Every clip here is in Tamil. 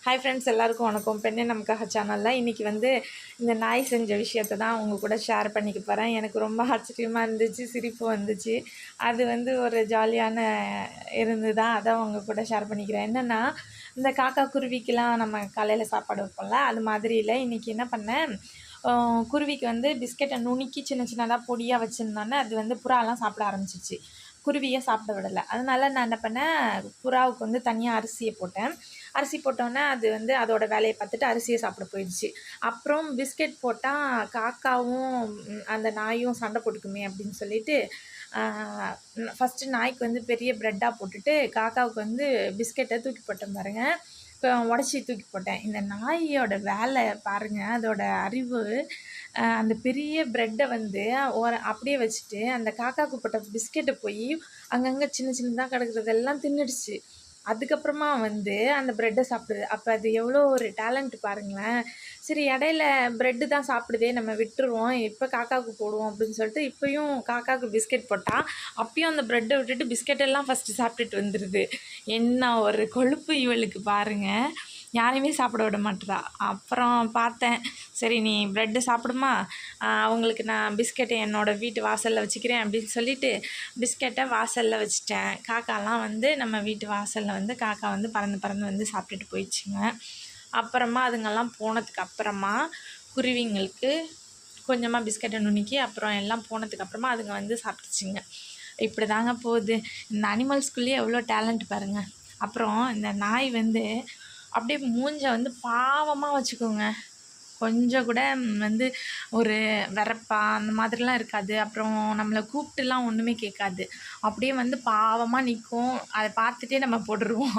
ஹாய் ஃப்ரெண்ட்ஸ், எல்லாருக்கும் வணக்கம். பெண்ணே நமக்காக சேனலில் இன்றைக்கி வந்து இந்த நாய் செஞ்ச விஷயத்தை தான் உங்கள் கூட ஷேர் பண்ணிக்க போகிறேன். எனக்கு ரொம்ப ஆச்சரியமாக இருந்துச்சு, சிரிப்பு வந்துச்சு. அது வந்து ஒரு ஜாலியான தான் அதான் உங்கள் கூட ஷேர் பண்ணிக்கிறேன். என்னென்னா, இந்த காக்கா குருவிக்கெலாம் நம்ம காலையில் சாப்பாடு வைப்போம்ல, அது மாதிரி இல்லை. இன்றைக்கி என்ன பண்ணேன், குருவிக்கு வந்து பிஸ்கெட்டை நுணுக்கி சின்ன சின்னதாக பொடியாக வச்சுருந்தோன்னே அது வந்து புறாலாம் சாப்பிட ஆரம்பிச்சிச்சு. குருவியை சாப்பிட விடலை. அதனால் நான் என்ன பண்ணேன், புறாவுக்கு வந்து தனியாக அரிசியை போட்டேன். அரிசி போட்டோன்னே அது வந்து அதோடய வேலையை பார்த்துட்டு அரிசியை சாப்பிட போயிடுச்சு. அப்புறம் பிஸ்கெட் போட்டால் காக்காவும் அந்த நாயும் சண்டை போட்டுக்குமே அப்படின்னு சொல்லிட்டு ஃபஸ்ட்டு நாய்க்கு வந்து பெரிய ப்ரெட்டாக போட்டுட்டு காக்காவுக்கு வந்து பிஸ்கெட்டை தூக்கி போட்டேன் பாருங்கள். உடச்சி தூக்கி போட்டேன். இந்த நாயோட வேலை பாருங்கள், அதோட அறிவு. அந்த பெரிய ப்ரெட்டை வந்து அப்படியே வச்சுட்டு அந்த காக்காவுக்கு போட்ட பிஸ்கெட்டை போய் அங்கங்கே சின்ன சின்னதாக கிடக்கிறதெல்லாம் தின்னுடுச்சு. அதுக்கப்புறமா வந்து அந்த ப்ரெட்டை சாப்பிடுது. அப்போ அது எவ்வளோ ஒரு டேலண்ட் பாருங்களேன். சரி, இடையில ப்ரெட்டு தான் சாப்பிடுதே, நம்ம விட்டுருவோம், இப்போ காக்காவுக்கு போடுவோம் அப்படின்னு சொல்லிட்டு இப்போயும் காக்காவுக்கு பிஸ்கெட் போட்டால் அப்பயும் அந்த ப்ரெட்டை விட்டுட்டு பிஸ்கெட்டெல்லாம் ஃபஸ்ட்டு சாப்பிட்டுட்டு வந்துடுது. என்ன ஒரு கொழுப்பு இவளுக்கு பாருங்கள், யாரையுமே சாப்பிட விட மாட்டேறா. அப்புறம் பார்த்தேன், சரி நீ ப்ரெட்டு சாப்பிடுமா, அவங்களுக்கு நான் பிஸ்கெட்டை என்னோடய வீட்டு வாசலில் வச்சுக்கிறேன் அப்படின்னு சொல்லிவிட்டு பிஸ்கெட்டை வாசலில் வச்சுட்டேன். காக்காலாம் வந்து நம்ம வீட்டு வாசலில் வந்து காக்கா வந்து பறந்து பறந்து வந்து சாப்பிட்டுட்டு போயிடுச்சுங்க. அப்புறமா அதுங்கெல்லாம் போனதுக்கு அப்புறமா குருவிங்களுக்கு கொஞ்சமாக பிஸ்கெட்டை நுணுக்கி அப்புறம் எல்லாம் போனதுக்கப்புறமா அதுங்க வந்து சாப்பிட்டுச்சுங்க. இப்படி தாங்க போகுது. இந்த அனிமல்ஸ்குள்ளேயே எவ்வளோ டேலண்ட் பாருங்கள். அப்புறம் இந்த நாய் வந்து அப்படியே மூஞ்சை வந்து பாவமாக வச்சுக்கோங்க. கொஞ்சம் கூட வந்து ஒரு வெறப்பா அந்த மாதிரிலாம் இருக்காது. அப்புறம் நம்மளை கூப்பிட்டுலாம் ஒன்றுமே கேட்காது. அப்படியே வந்து பாவமாக நிற்கும். அதை பார்த்துட்டே நம்ம போட்டுருவோம்.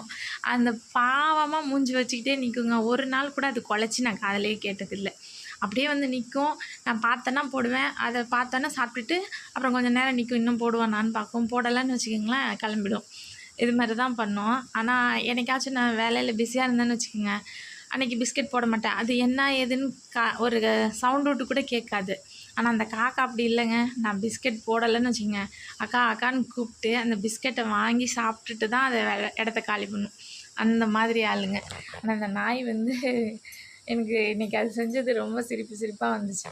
அந்த பாவமாக மூஞ்சி வச்சுக்கிட்டே நிற்குங்க. ஒரு நாள் கூட அது குலைச்சி நான் காதுலேயே கேட்டதில்லை. அப்படியே வந்து நிற்கும். நான் பார்த்தேன்னா போடுவேன், அதை பார்த்தோன்னா சாப்பிட்டுட்டு அப்புறம் கொஞ்சம் நேரம் நிற்கும், இன்னும் போடுவானான்னு பார்க்கும். போடலைன்னு வச்சுக்கோங்களேன், கிளம்பிடும். இது மாதிரி தான் பண்ணோம். ஆனால் என்னைக்காச்சும் நான் வேலையில் பிஸியாக இருந்தேன்னு வச்சுக்கோங்க, அன்றைக்கி பிஸ்கெட் போட மாட்டேன். அது என்ன ஏதுன்னு ஒரு சவுண்ட் விட்டு கூட கேட்காது. ஆனால் அந்த காக்கா அப்படி இல்லைங்க. நான் பிஸ்கெட் போடலைன்னு வச்சுக்கோங்க, அக்கா அக்கான்னு கூப்பிட்டு அந்த பிஸ்கெட்டை வாங்கி சாப்பிட்டுட்டு தான் அதை இடத்த காலி பண்ணும். அந்த மாதிரி ஆளுங்க. ஆனால் அந்த நாய் வந்து எனக்கு இன்றைக்கி அது செஞ்சது ரொம்ப சிரிப்பாக வந்துச்சு.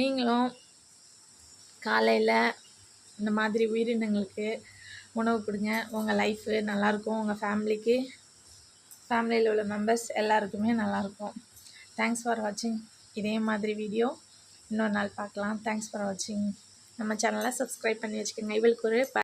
நீங்களும் காலையில் இந்த மாதிரி உயிரினங்களுக்கு உணவு கொடுங்க. உங்கள் லைஃபு நல்லாயிருக்கும். உங்கள் ஃபேமிலியில் உள்ள மெம்பர்ஸ் எல்லாருக்குமே நல்லாயிருக்கும். தேங்க்ஸ் ஃபார் வாட்சிங். இதே மாதிரி வீடியோ இன்னொரு நாள் பார்க்கலாம். தேங்க்ஸ் ஃபார் வாட்சிங். நம்ம சேனலை சப்ஸ்கிரைப் பண்ணி வச்சுக்கோங்க. இவளுக்கு ஒரு